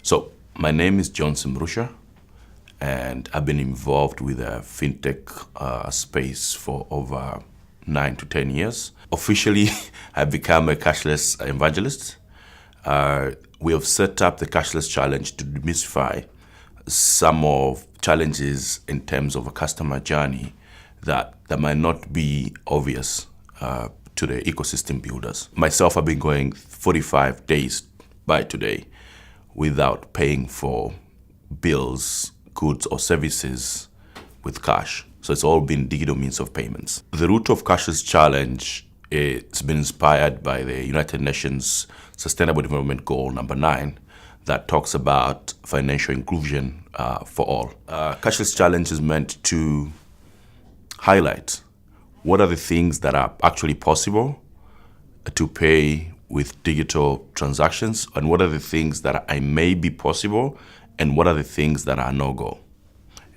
So my name is Johnson Mrusha, and I've been involved with the FinTech space for over 9 to 10 years. Officially, I've become a cashless evangelist. We have set up the Cashless Challenge to demystify some of challenges in terms of a customer journey that might not be obvious to the ecosystem builders. Myself, I've been going 45 days by today without paying for bills, goods or services with cash. So it's all been digital means of payments. The root of Cashless Challenge, it's been inspired by the United Nations Sustainable Development Goal number 9 that talks about financial inclusion for all. Cashless Challenge is meant to highlight what are the things that are actually possible to pay with digital transactions, and what are the things that may be possible, and what are the things that are no-go.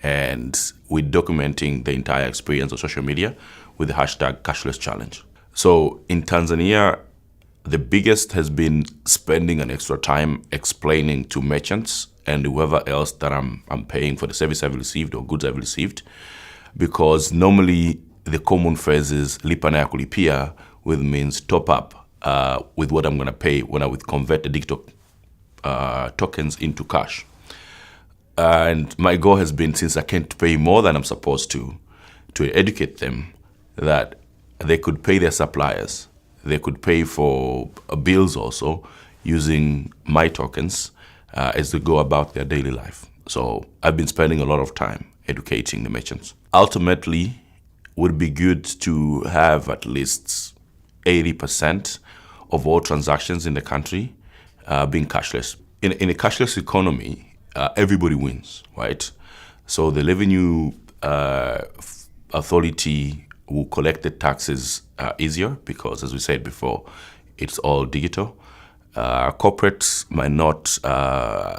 And we're documenting the entire experience on social media with the hashtag Cashless Challenge. So in Tanzania, the biggest has been spending an extra time explaining to merchants and whoever else that I'm paying for the service I've received or goods I've received, because normally the common phrase is lipa na ya kulipia, which means top up with what I'm going to pay when I would convert the digital tokens into cash. And my goal has been, since I can't pay more than I'm supposed to educate them that they could pay their suppliers. They could pay for bills also using my tokens as they go about their daily life. So I've been spending a lot of time educating the merchants. Ultimately, it would be good to have at least 80% of all transactions in the country being cashless. In a cashless economy, everybody wins, right? So the revenue authority will collect the taxes easier because, as we said before, it's all digital. Corporates might not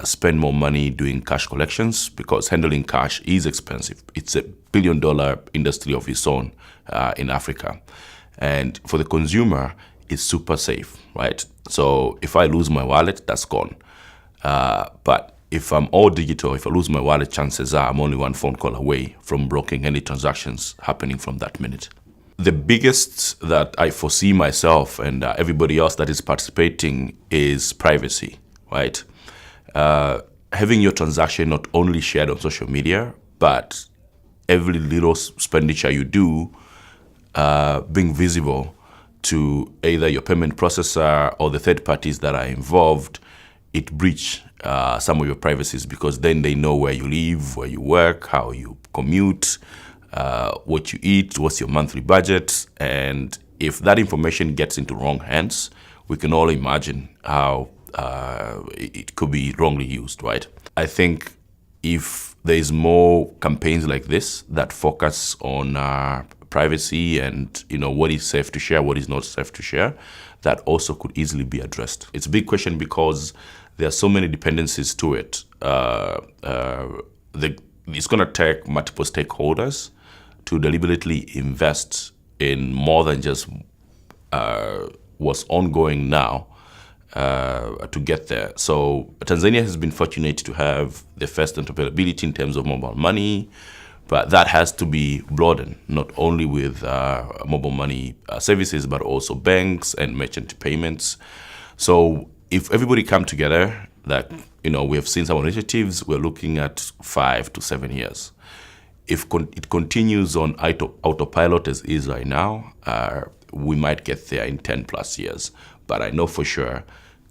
spend more money doing cash collections because handling cash is expensive. It's a billion-dollar industry of its own in Africa. And for the consumer, it's super safe, right? So if I lose my wallet, that's gone. But if I'm all digital, if I lose my wallet, chances are I'm only one phone call away from blocking any transactions happening from that minute. The biggest that I foresee myself and everybody else that is participating is privacy, right? Having your transaction not only shared on social media, but every little expenditure you do being visible to either your payment processor or the third parties that are involved, it breach some of your privacies, because then they know where you live, where you work, how you commute, what you eat, what's your monthly budget. And if that information gets into wrong hands, we can all imagine how it could be wrongly used, right? I think if there is more campaigns like this that focus on privacy and what is safe to share, what is not safe to share, that also could easily be addressed. It's a big question because there are so many dependencies to it. It's going to take multiple stakeholders to deliberately invest in more than just what's ongoing now to get there. So Tanzania has been fortunate to have the first interoperability in terms of mobile money, but that has to be broadened, not only with mobile money services, but also banks and merchant payments. So if everybody come together, that we have seen some initiatives, we're looking at 5 to 7 years. If it continues on autopilot as is right now, we might get there in 10 plus years. But I know for sure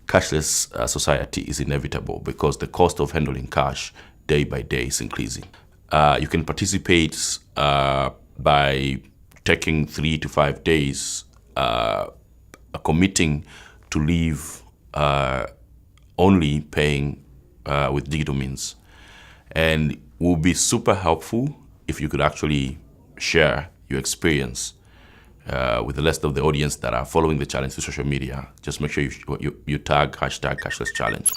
cashless society is inevitable because the cost of handling cash day by day is increasing. You can participate by taking 3 to 5 days, committing to leave only paying with digital means. And it will be super helpful if you could actually share your experience with the rest of the audience that are following the challenge through social media. Just make sure you tag hashtag Cashless Challenge.